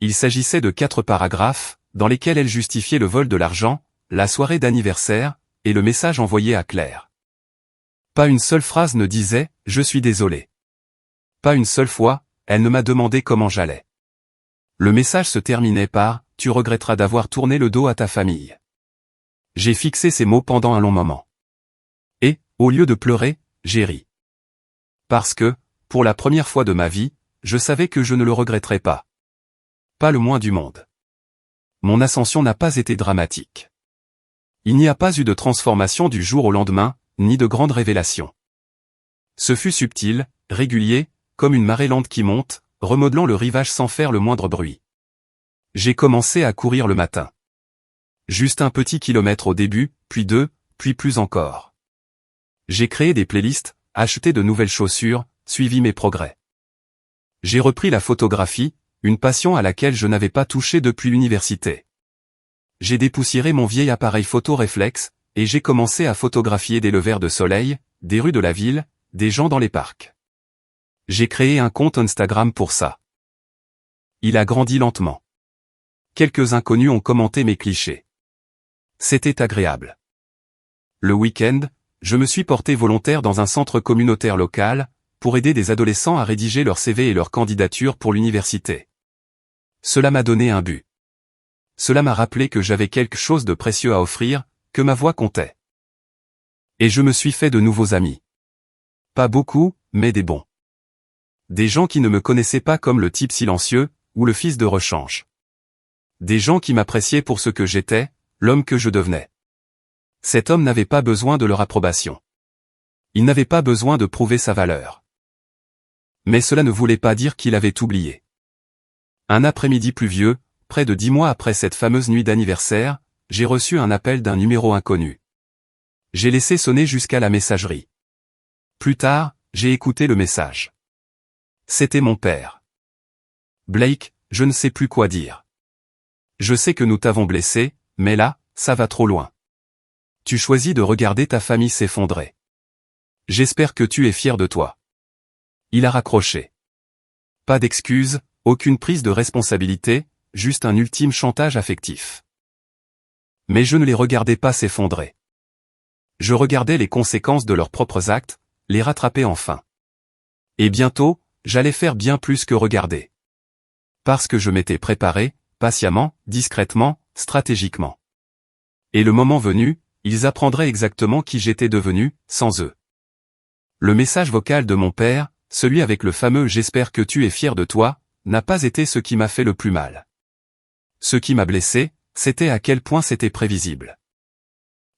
Il s'agissait de 4 paragraphes, dans lesquels elle justifiait le vol de l'argent, la soirée d'anniversaire, et le message envoyé à Claire. Pas une seule phrase ne disait « Je suis désolé ». Pas une seule fois, elle ne m'a demandé comment j'allais. Le message se terminait par « Tu regretteras d'avoir tourné le dos à ta famille ». J'ai fixé ces mots pendant un long moment. Et, au lieu de pleurer, j'ai ri. Parce que, pour la première fois de ma vie, je savais que je ne le regretterais pas. Pas le moins du monde. Mon ascension n'a pas été dramatique. Il n'y a pas eu de transformation du jour au lendemain, ni de grande révélation. Ce fut subtil, régulier, comme une marée lente qui monte, remodelant le rivage sans faire le moindre bruit. J'ai commencé à courir le matin. Juste un petit kilomètre au début, puis 2, puis plus encore. J'ai créé des playlists, acheté de nouvelles chaussures, suivi mes progrès. J'ai repris la photographie, une passion à laquelle je n'avais pas touché depuis l'université. J'ai dépoussiéré mon vieil appareil photo réflexe, et j'ai commencé à photographier des levers de soleil, des rues de la ville, des gens dans les parcs. J'ai créé un compte Instagram pour ça. Il a grandi lentement. Quelques inconnus ont commenté mes clichés. C'était agréable. Le week-end, je me suis porté volontaire dans un centre communautaire local, pour aider des adolescents à rédiger leur CV et leur candidature pour l'université. Cela m'a donné un but. Cela m'a rappelé que j'avais quelque chose de précieux à offrir, que ma voix comptait. Et je me suis fait de nouveaux amis. Pas beaucoup, mais des bons. Des gens qui ne me connaissaient pas comme le type silencieux, ou le fils de rechange. Des gens qui m'appréciaient pour ce que j'étais, l'homme que je devenais. Cet homme n'avait pas besoin de leur approbation. Il n'avait pas besoin de prouver sa valeur. Mais cela ne voulait pas dire qu'il avait oublié. Un après-midi pluvieux, près de 10 mois après cette fameuse nuit d'anniversaire, j'ai reçu un appel d'un numéro inconnu. J'ai laissé sonner jusqu'à la messagerie. Plus tard, j'ai écouté le message. C'était mon père. Blake, je ne sais plus quoi dire. Je sais que nous t'avons blessé, mais là, ça va trop loin. Tu choisis de regarder ta famille s'effondrer. J'espère que tu es fier de toi. Il a raccroché. Pas d'excuses, aucune prise de responsabilité, juste un ultime chantage affectif. Mais je ne les regardais pas s'effondrer. Je regardais les conséquences de leurs propres actes, les rattraper enfin. Et bientôt, j'allais faire bien plus que regarder. Parce que je m'étais préparé, patiemment, discrètement, stratégiquement. Et le moment venu, ils apprendraient exactement qui j'étais devenu, sans eux. Le message vocal de mon père, celui avec le fameux « J'espère que tu es fier de toi », n'a pas été ce qui m'a fait le plus mal. Ce qui m'a blessé, c'était à quel point c'était prévisible.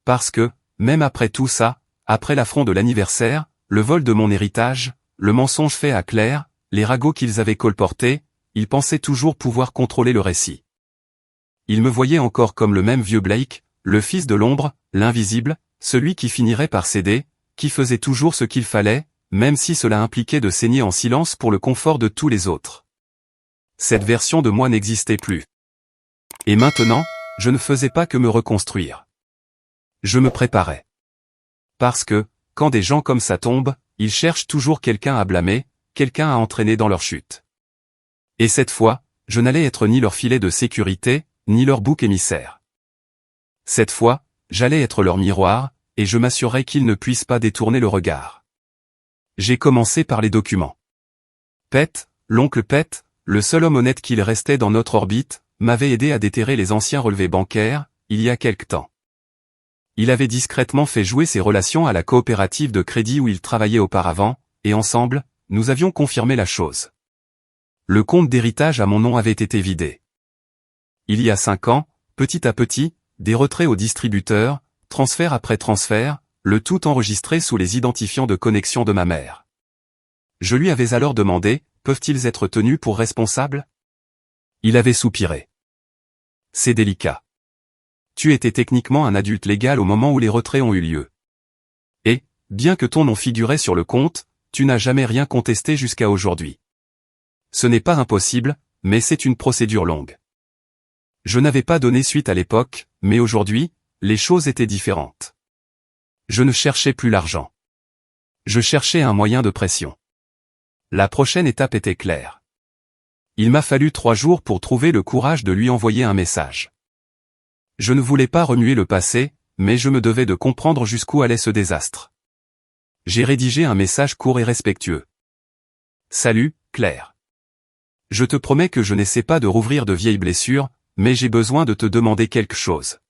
Parce que, même après tout ça, après l'affront de l'anniversaire, le vol de mon héritage, le mensonge fait à Claire, les ragots qu'ils avaient colportés, ils pensaient toujours pouvoir contrôler le récit. Ils me voyaient encore comme le même vieux Blake, le fils de l'ombre, l'invisible, celui qui finirait par céder, qui faisait toujours ce qu'il fallait, même si cela impliquait de saigner en silence pour le confort de tous les autres. Cette version de moi n'existait plus. Et maintenant, je ne faisais pas que me reconstruire. Je me préparais. Parce que, quand des gens comme ça tombent, ils cherchent toujours quelqu'un à blâmer, quelqu'un à entraîner dans leur chute. Et cette fois, je n'allais être ni leur filet de sécurité, ni leur bouc émissaire. Cette fois, j'allais être leur miroir, et je m'assurerais qu'ils ne puissent pas détourner le regard. J'ai commencé par les documents. Pete, l'oncle Pete, le seul homme honnête qu'il restait dans notre orbite, m'avait aidé à déterrer les anciens relevés bancaires, il y a quelque temps. Il avait discrètement fait jouer ses relations à la coopérative de crédit où il travaillait auparavant, et ensemble, nous avions confirmé la chose. Le compte d'héritage à mon nom avait été vidé. Il y a 5 ans, petit à petit, des retraits aux distributeurs, transfert après transfert, le tout enregistré sous les identifiants de connexion de ma mère. Je lui avais alors demandé, peuvent-ils être tenus pour responsables? Il avait soupiré. C'est délicat. Tu étais techniquement un adulte légal au moment où les retraits ont eu lieu. Et, bien que ton nom figurait sur le compte, tu n'as jamais rien contesté jusqu'à aujourd'hui. Ce n'est pas impossible, mais c'est une procédure longue. Je n'avais pas donné suite à l'époque, mais aujourd'hui, les choses étaient différentes. Je ne cherchais plus l'argent. Je cherchais un moyen de pression. La prochaine étape était claire. Il m'a fallu 3 jours pour trouver le courage de lui envoyer un message. Je ne voulais pas remuer le passé, mais je me devais de comprendre jusqu'où allait ce désastre. J'ai rédigé un message court et respectueux. Salut, Claire. Je te promets que je n'essaie pas de rouvrir de vieilles blessures, mais j'ai besoin de te demander quelque chose.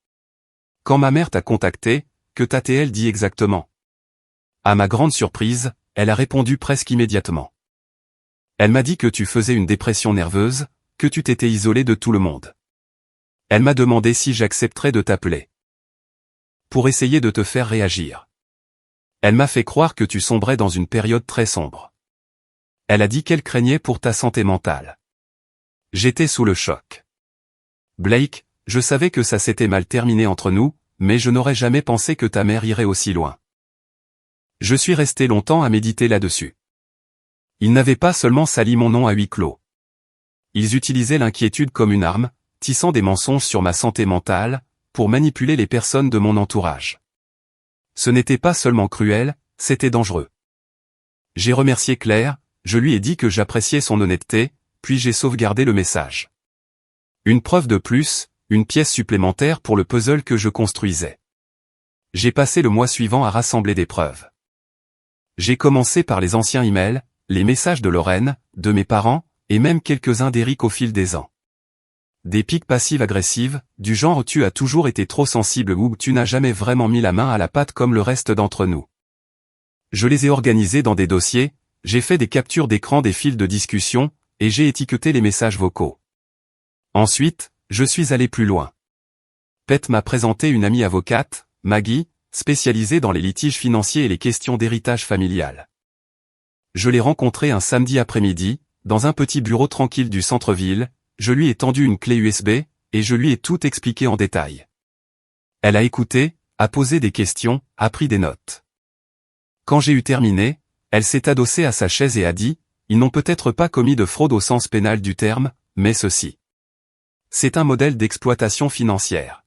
Quand ma mère t'a contacté, que t'a-t-elle dit exactement? À ma grande surprise, elle a répondu presque immédiatement. Elle m'a dit que tu faisais une dépression nerveuse, que tu t'étais isolé de tout le monde. Elle m'a demandé si j'accepterais de t'appeler. Pour essayer de te faire réagir. Elle m'a fait croire que tu sombrais dans une période très sombre. Elle a dit qu'elle craignait pour ta santé mentale. J'étais sous le choc. Blake, je savais que ça s'était mal terminé entre nous, mais je n'aurais jamais pensé que ta mère irait aussi loin. Je suis resté longtemps à méditer là-dessus. Ils n'avaient pas seulement sali mon nom à huis clos. Ils utilisaient l'inquiétude comme une arme, tissant des mensonges sur ma santé mentale, pour manipuler les personnes de mon entourage. Ce n'était pas seulement cruel, c'était dangereux. J'ai remercié Claire, je lui ai dit que j'appréciais son honnêteté, puis j'ai sauvegardé le message. Une preuve de plus, une pièce supplémentaire pour le puzzle que je construisais. J'ai passé le mois suivant à rassembler des preuves. J'ai commencé par les anciens emails, les messages de Lorraine, de mes parents, et même quelques-uns d'Eric au fil des ans. Des piques passives-agressives, du genre tu as toujours été trop sensible ou tu n'as jamais vraiment mis la main à la pâte comme le reste d'entre nous. Je les ai organisés dans des dossiers, j'ai fait des captures d'écran des fils de discussion, et j'ai étiqueté les messages vocaux. Ensuite, je suis allé plus loin. Pete m'a présenté une amie avocate, Maggie, spécialisée dans les litiges financiers et les questions d'héritage familial. Je l'ai rencontrée un samedi après-midi, dans un petit bureau tranquille du centre-ville, je lui ai tendu une clé USB, et je lui ai tout expliqué en détail. Elle a écouté, a posé des questions, a pris des notes. Quand j'ai eu terminé, elle s'est adossée à sa chaise et a dit, ils n'ont peut-être pas commis de fraude au sens pénal du terme, mais ceci. C'est un modèle d'exploitation financière.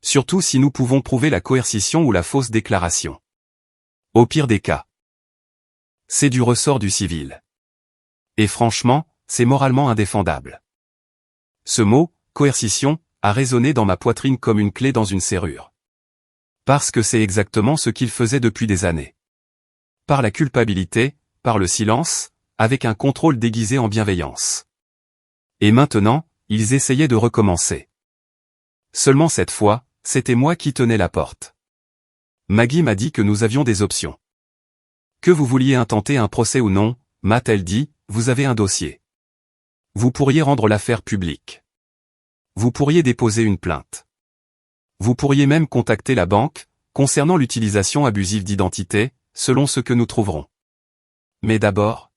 Surtout si nous pouvons prouver la coercition ou la fausse déclaration. Au pire des cas. C'est du ressort du civil. Et franchement, c'est moralement indéfendable. Ce mot, coercition, a résonné dans ma poitrine comme une clé dans une serrure. Parce que c'est exactement ce qu'ils faisaient depuis des années. Par la culpabilité, par le silence, avec un contrôle déguisé en bienveillance. Et maintenant, ils essayaient de recommencer. Seulement cette fois, c'était moi qui tenais la porte. Maggie m'a dit que nous avions des options. Que vous vouliez intenter un procès ou non, m'a-t-elle dit, vous avez un dossier. Vous pourriez rendre l'affaire publique. Vous pourriez déposer une plainte. Vous pourriez même contacter la banque, concernant l'utilisation abusive d'identité, selon ce que nous trouverons. Mais d'abord,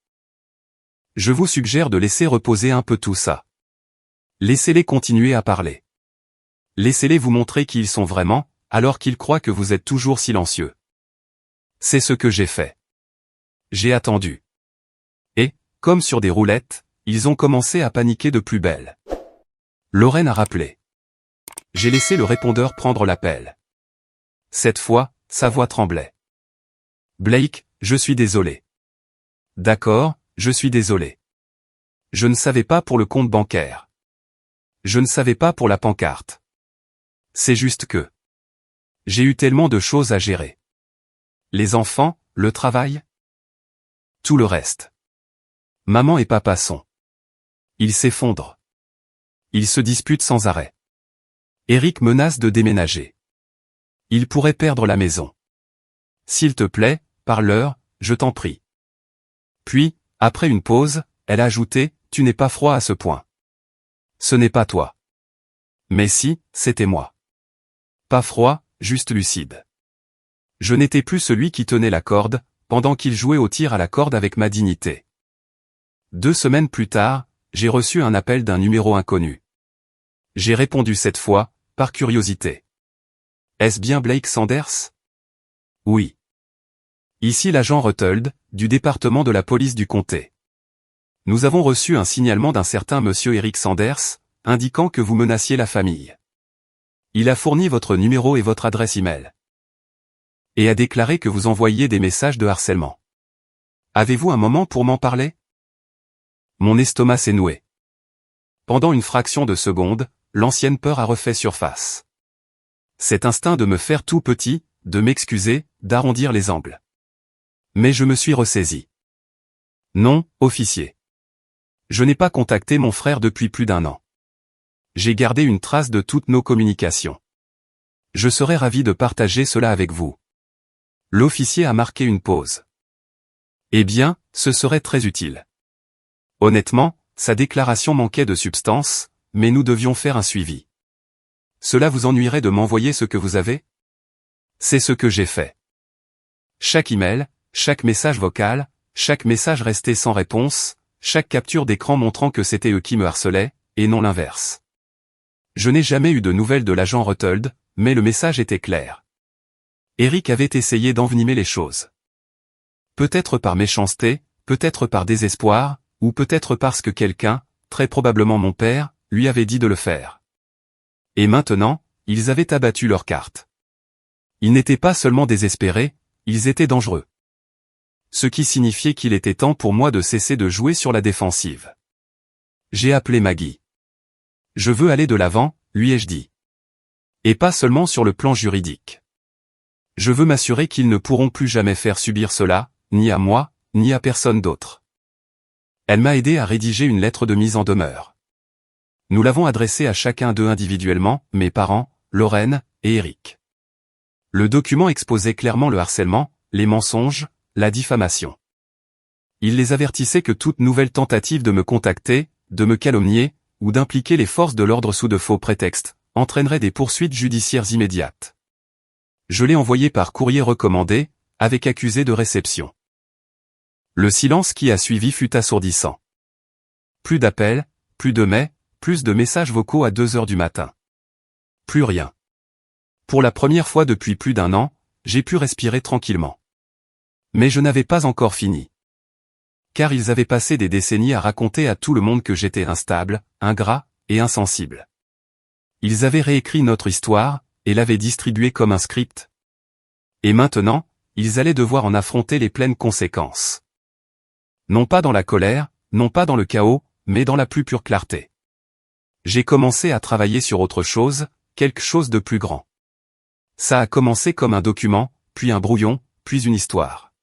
je vous suggère de laisser reposer un peu tout ça. Laissez-les continuer à parler. Laissez-les vous montrer qui ils sont vraiment, alors qu'ils croient que vous êtes toujours silencieux. C'est ce que j'ai fait. J'ai attendu. Et, comme sur des roulettes, ils ont commencé à paniquer de plus belle. Lorraine a rappelé. J'ai laissé le répondeur prendre l'appel. Cette fois, sa voix tremblait. Blake, je suis désolé. D'accord, je suis désolé. Je ne savais pas pour le compte bancaire. Je ne savais pas pour la pancarte. C'est juste que j'ai eu tellement de choses à gérer. Les enfants, le travail, tout le reste. Maman et papa sont. Ils s'effondrent. Ils se disputent sans arrêt. Eric menace de déménager. Il pourrait perdre la maison. S'il te plaît, parle-leur, je t'en prie. Puis, après une pause, elle a ajouté, tu n'es pas froid à ce point. Ce n'est pas toi. Mais si, c'était moi. Pas froid, juste lucide. Je n'étais plus celui qui tenait la corde, pendant qu'il jouait au tir à la corde avec ma dignité. 2 semaines plus tard, j'ai reçu un appel d'un numéro inconnu. J'ai répondu cette fois, par curiosité. Est-ce bien Blake Sanders? Oui. Ici l'agent Ruthold, du département de la police du comté. Nous avons reçu un signalement d'un certain monsieur Eric Sanders, indiquant que vous menaciez la famille. Il a fourni votre numéro et votre adresse e-mail. Et a déclaré que vous envoyiez des messages de harcèlement. Avez-vous un moment pour m'en parler? Mon estomac s'est noué. Pendant une fraction de seconde, l'ancienne peur a refait surface. Cet instinct de me faire tout petit, de m'excuser, d'arrondir les angles. Mais je me suis ressaisi. Non, officier. Je n'ai pas contacté mon frère depuis plus d'1 an. J'ai gardé une trace de toutes nos communications. Je serais ravi de partager cela avec vous. L'officier a marqué une pause. Eh bien, ce serait très utile. Honnêtement, sa déclaration manquait de substance, mais nous devions faire un suivi. Cela vous ennuierait de m'envoyer ce que vous avez? C'est ce que j'ai fait. Chaque email, chaque message vocal, chaque message resté sans réponse, chaque capture d'écran montrant que c'était eux qui me harcelaient, et non l'inverse. Je n'ai jamais eu de nouvelles de l'agent Ruthold, mais le message était clair. Eric avait essayé d'envenimer les choses. Peut-être par méchanceté, peut-être par désespoir, ou peut-être parce que quelqu'un, très probablement mon père, lui avait dit de le faire. Et maintenant, ils avaient abattu leurs cartes. Ils n'étaient pas seulement désespérés, ils étaient dangereux. Ce qui signifiait qu'il était temps pour moi de cesser de jouer sur la défensive. J'ai appelé Maggie. Je veux aller de l'avant, lui ai-je dit. Et pas seulement sur le plan juridique. Je veux m'assurer qu'ils ne pourront plus jamais faire subir cela, ni à moi, ni à personne d'autre. Elle m'a aidé à rédiger une lettre de mise en demeure. Nous l'avons adressée à chacun d'eux individuellement, mes parents, Lorraine, et Eric. Le document exposait clairement le harcèlement, les mensonges, la diffamation. Il les avertissait que toute nouvelle tentative de me contacter, de me calomnier, ou d'impliquer les forces de l'ordre sous de faux prétextes, entraînerait des poursuites judiciaires immédiates. Je l'ai envoyé par courrier recommandé, avec accusé de réception. Le silence qui a suivi fut assourdissant. Plus d'appels, plus de mails, plus de messages vocaux à 2 heures du matin. Plus rien. Pour la première fois depuis plus d'1 an, j'ai pu respirer tranquillement. Mais je n'avais pas encore fini. Car ils avaient passé des décennies à raconter à tout le monde que j'étais instable, ingrat, et insensible. Ils avaient réécrit notre histoire, et l'avaient distribuée comme un script. Et maintenant, ils allaient devoir en affronter les pleines conséquences. Non pas dans la colère, non pas dans le chaos, mais dans la plus pure clarté. J'ai commencé à travailler sur autre chose, quelque chose de plus grand. Ça a commencé comme un document, puis un brouillon, puis une histoire.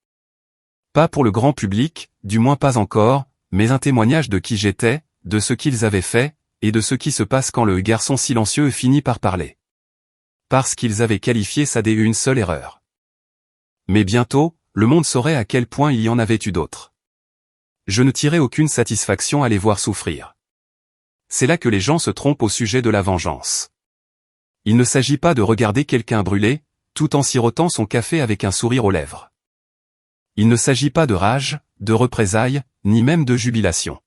Pas pour le grand public, du moins pas encore, mais un témoignage de qui j'étais, de ce qu'ils avaient fait, et de ce qui se passe quand le garçon silencieux finit par parler. Parce qu'ils avaient qualifié ça d'une seule erreur. Mais bientôt, le monde saurait à quel point il y en avait eu d'autres. Je ne tirais aucune satisfaction à les voir souffrir. C'est là que les gens se trompent au sujet de la vengeance. Il ne s'agit pas de regarder quelqu'un brûler, tout en sirotant son café avec un sourire aux lèvres. Il ne s'agit pas de rage, de représailles, ni même de jubilation.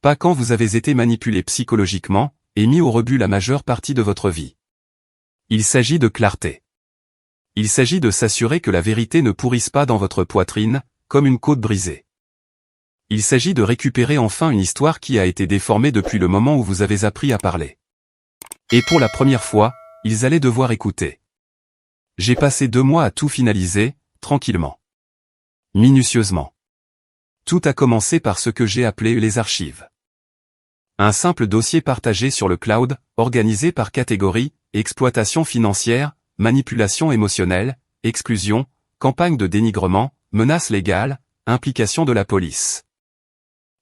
Pas quand vous avez été manipulé psychologiquement, et mis au rebut la majeure partie de votre vie. Il s'agit de clarté. Il s'agit de s'assurer que la vérité ne pourrisse pas dans votre poitrine, comme une côte brisée. Il s'agit de récupérer enfin une histoire qui a été déformée depuis le moment où vous avez appris à parler. Et pour la première fois, ils allaient devoir écouter. J'ai passé 2 mois à tout finaliser, tranquillement. Minutieusement. Tout a commencé par ce que j'ai appelé les archives. Un simple dossier partagé sur le cloud, organisé par catégorie, exploitation financière, manipulation émotionnelle, exclusion, campagne de dénigrement, menaces légales, implication de la police.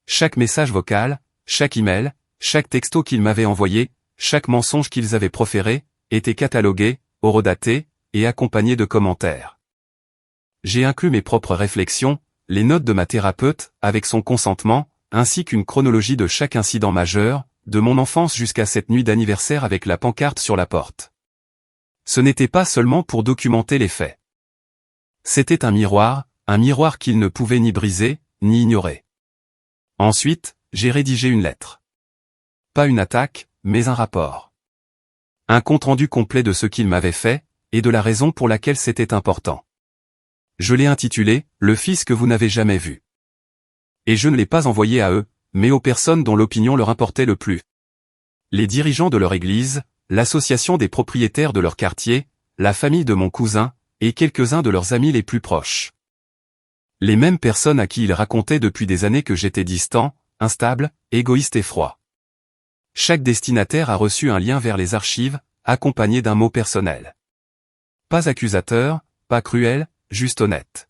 Chaque message vocal, chaque email, chaque texto qu'ils m'avaient envoyé, chaque mensonge qu'ils avaient proféré, était catalogué, horodaté, et accompagné de commentaires. J'ai inclus mes propres réflexions, les notes de ma thérapeute, avec son consentement, ainsi qu'une chronologie de chaque incident majeur, de mon enfance jusqu'à cette nuit d'anniversaire avec la pancarte sur la porte. Ce n'était pas seulement pour documenter les faits. C'était un miroir qu'il ne pouvait ni briser, ni ignorer. Ensuite, j'ai rédigé une lettre. Pas une attaque, mais un rapport. Un compte-rendu complet de ce qu'il m'avait fait, et de la raison pour laquelle c'était important. Je l'ai intitulé « Le fils que vous n'avez jamais vu ». Et je ne l'ai pas envoyé à eux, mais aux personnes dont l'opinion leur importait le plus. Les dirigeants de leur église, l'association des propriétaires de leur quartier, la famille de mon cousin, et quelques-uns de leurs amis les plus proches. Les mêmes personnes à qui ils racontaient depuis des années que j'étais distant, instable, égoïste et froid. Chaque destinataire a reçu un lien vers les archives, accompagné d'un mot personnel. Pas accusateur, pas cruel, juste honnête.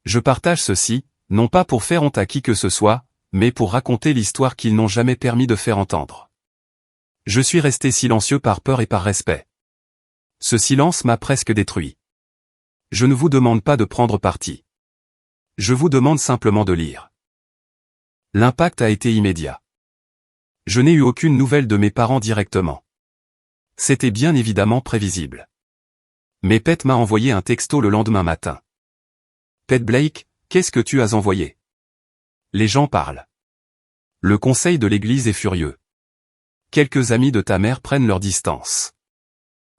Je partage ceci, non pas pour faire honte à qui que ce soit, mais pour raconter l'histoire qu'ils n'ont jamais permis de faire entendre. Je suis resté silencieux par peur et par respect. Ce silence m'a presque détruit. Je ne vous demande pas de prendre parti. Je vous demande simplement de lire. L'impact a été immédiat. Je n'ai eu aucune nouvelle de mes parents directement. C'était bien évidemment prévisible. Mais Pete m'a envoyé un texto le lendemain matin. Pete Blake, qu'est-ce que tu as envoyé? Les gens parlent. Le conseil de l'église est furieux. Quelques amis de ta mère prennent leur distance.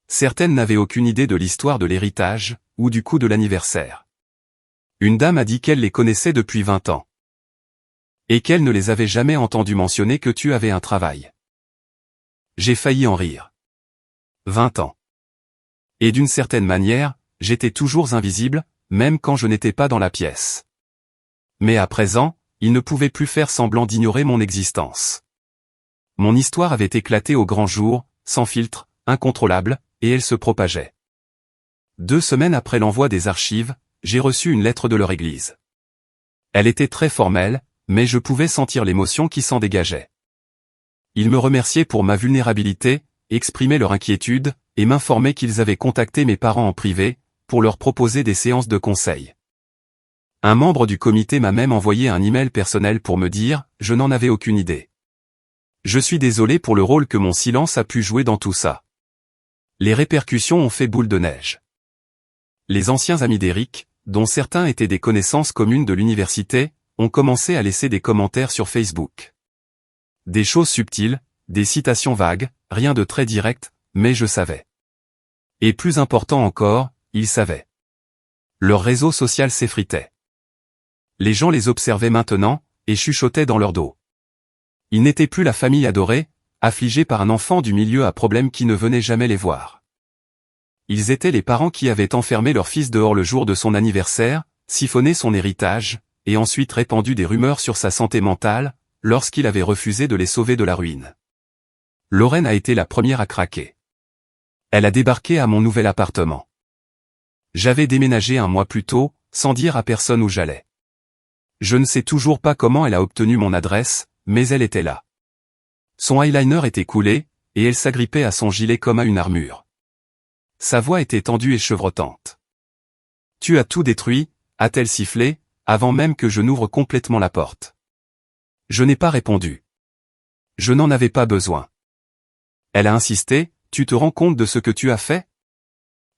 Certaines n'avaient aucune idée de l'histoire de l'héritage, ou du coup de l'anniversaire. Une dame a dit qu'elle les connaissait depuis 20 ans. Et qu'elle ne les avait jamais entendus mentionner que tu avais un travail. J'ai failli en rire. 20 ans. Et d'une certaine manière, j'étais toujours invisible, même quand je n'étais pas dans la pièce. Mais à présent, ils ne pouvaient plus faire semblant d'ignorer mon existence. Mon histoire avait éclaté au grand jour, sans filtre, incontrôlable, et elle se propageait. 2 semaines après l'envoi des archives, j'ai reçu une lettre de leur église. Elle était très formelle, mais je pouvais sentir l'émotion qui s'en dégageait. Ils me remerciaient pour ma vulnérabilité, exprimaient leur inquiétude, et m'informaient qu'ils avaient contacté mes parents en privé, pour leur proposer des séances de conseil. Un membre du comité m'a même envoyé un email personnel pour me dire « Je n'en avais aucune idée. Je suis désolé pour le rôle que mon silence a pu jouer dans tout ça. » Les répercussions ont fait boule de neige. Les anciens amis d'Eric, dont certains étaient des connaissances communes de l'université, ont commencé à laisser des commentaires sur Facebook. Des choses subtiles, des citations vagues, rien de très direct, mais je savais. Et plus important encore, ils savaient. Leur réseau social s'effritait. Les gens les observaient maintenant, et chuchotaient dans leur dos. Ils n'étaient plus la famille adorée, affligée par un enfant du milieu à problème qui ne venait jamais les voir. Ils étaient les parents qui avaient enfermé leur fils dehors le jour de son anniversaire, siphonné son héritage, et ensuite répandu des rumeurs sur sa santé mentale, lorsqu'il avait refusé de les sauver de la ruine. Lorraine a été la première à craquer. Elle a débarqué à mon nouvel appartement. J'avais déménagé 1 mois plus tôt, sans dire à personne où j'allais. Je ne sais toujours pas comment elle a obtenu mon adresse, mais elle était là. Son eyeliner était coulé, et elle s'agrippait à son gilet comme à une armure. Sa voix était tendue et chevrotante. « Tu as tout détruit », a-t-elle sifflé, avant même que je n'ouvre complètement la porte. Je n'ai pas répondu. Je n'en avais pas besoin. Elle a insisté, « Tu te rends compte de ce que tu as fait ?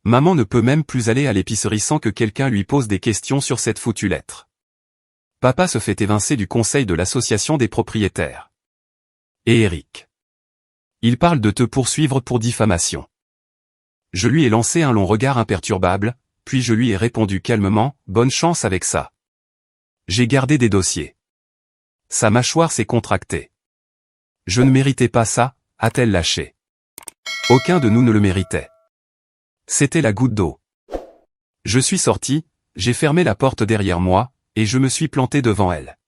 Maman ne peut même plus aller à l'épicerie sans que quelqu'un lui pose des questions sur cette foutue lettre. Papa se fait évincer du conseil de l'association des propriétaires. Et Eric. Il parle de te poursuivre pour diffamation. » Je lui ai lancé un long regard imperturbable, puis je lui ai répondu calmement, « Bonne chance avec ça. J'ai gardé des dossiers. Sa mâchoire s'est contractée. Je ne méritais pas ça, a-t-elle lâché. Aucun de nous ne le méritait. C'était la goutte d'eau. Je suis sorti, j'ai fermé la porte derrière moi, et je me suis planté devant elle.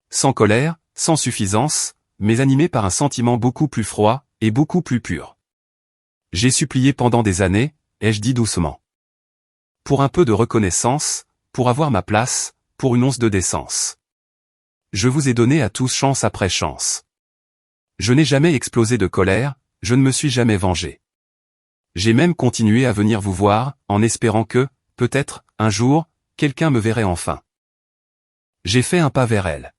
Sans colère, sans suffisance, mais animé par un sentiment beaucoup plus froid, et beaucoup plus pur. J'ai supplié pendant des années, ai-je dit doucement. Pour un peu de reconnaissance, pour avoir ma place, pour une once de décence. Je vous ai donné à tous chance après chance. Je n'ai jamais explosé de colère, je ne me suis jamais vengé. J'ai même continué à venir vous voir, en espérant que, peut-être, un jour, quelqu'un me verrait enfin. J'ai fait un pas vers elle.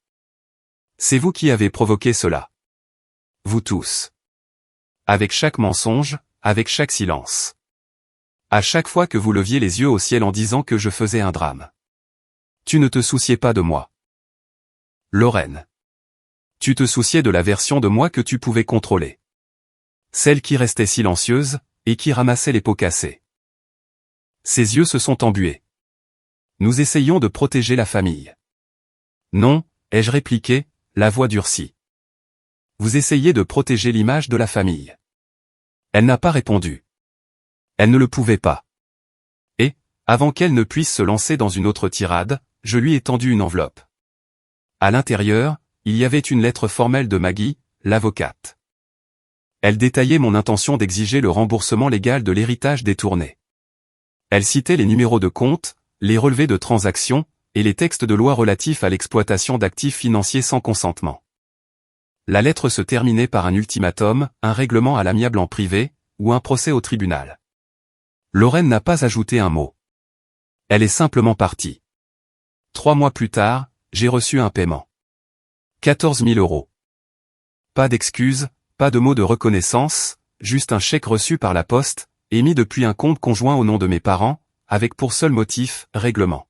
C'est vous qui avez provoqué cela. Vous tous. Avec chaque mensonge, avec chaque silence. À chaque fois que vous leviez les yeux au ciel en disant que je faisais un drame. Tu ne te souciais pas de moi. Lorraine. Tu te souciais de la version de moi que tu pouvais contrôler. Celle qui restait silencieuse, et qui ramassait les pots cassés. Ses yeux se sont embués. Nous essayions de protéger la famille. Non, ai-je répliqué, la voix durcie. Vous essayez de protéger l'image de la famille. Elle n'a pas répondu. Elle ne le pouvait pas. Et, avant qu'elle ne puisse se lancer dans une autre tirade, je lui ai tendu une enveloppe. À l'intérieur, il y avait une lettre formelle de Maggie, l'avocate. Elle détaillait mon intention d'exiger le remboursement légal de l'héritage détourné. Elle citait les numéros de compte, les relevés de transactions, et les textes de loi relatifs à l'exploitation d'actifs financiers sans consentement. La lettre se terminait par un ultimatum, un règlement à l'amiable en privé, ou un procès au tribunal. Lorraine n'a pas ajouté un mot. Elle est simplement partie. 3 mois plus tard, j'ai reçu un paiement. 14 000 €. Pas d'excuses, pas de mots de reconnaissance, juste un chèque reçu par la poste, émis depuis un compte conjoint au nom de mes parents, avec pour seul motif, règlement.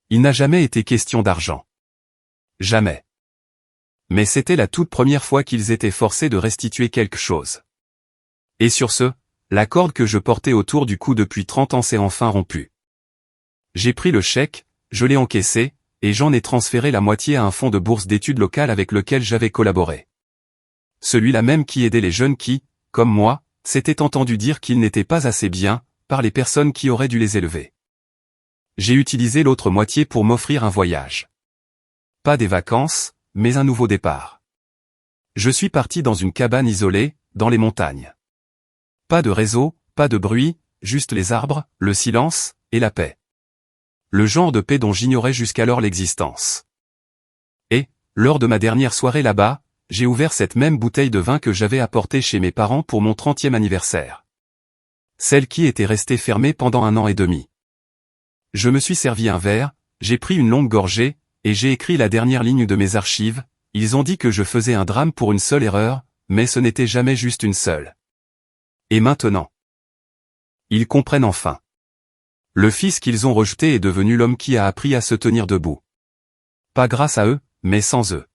Il n'a jamais été question d'argent. Jamais. Mais c'était la toute première fois qu'ils étaient forcés de restituer quelque chose. Et sur ce, la corde que je portais autour du cou depuis 30 ans s'est enfin rompue. J'ai pris le chèque, je l'ai encaissé, et j'en ai transféré la moitié à un fonds de bourse d'études locales avec lequel j'avais collaboré. Celui-là même qui aidait les jeunes qui, comme moi, s'étaient entendus dire qu'ils n'étaient pas assez bien, par les personnes qui auraient dû les élever. J'ai utilisé l'autre moitié pour m'offrir un voyage. Pas des vacances, mais un nouveau départ. Je suis parti dans une cabane isolée, dans les montagnes. Pas de réseau, pas de bruit, juste les arbres, le silence, et la paix. Le genre de paix dont j'ignorais jusqu'alors l'existence. Et, lors de ma dernière soirée là-bas, j'ai ouvert cette même bouteille de vin que j'avais apportée chez mes parents pour mon 30e anniversaire. Celle qui était restée fermée pendant 1 an et demi. Je me suis servi un verre, j'ai pris une longue gorgée, et j'ai écrit la dernière ligne de mes archives. Ils ont dit que je faisais un drame pour une seule erreur, mais ce n'était jamais juste une seule. Et maintenant? Ils comprennent enfin. Le fils qu'ils ont rejeté est devenu l'homme qui a appris à se tenir debout. Pas grâce à eux, mais sans eux.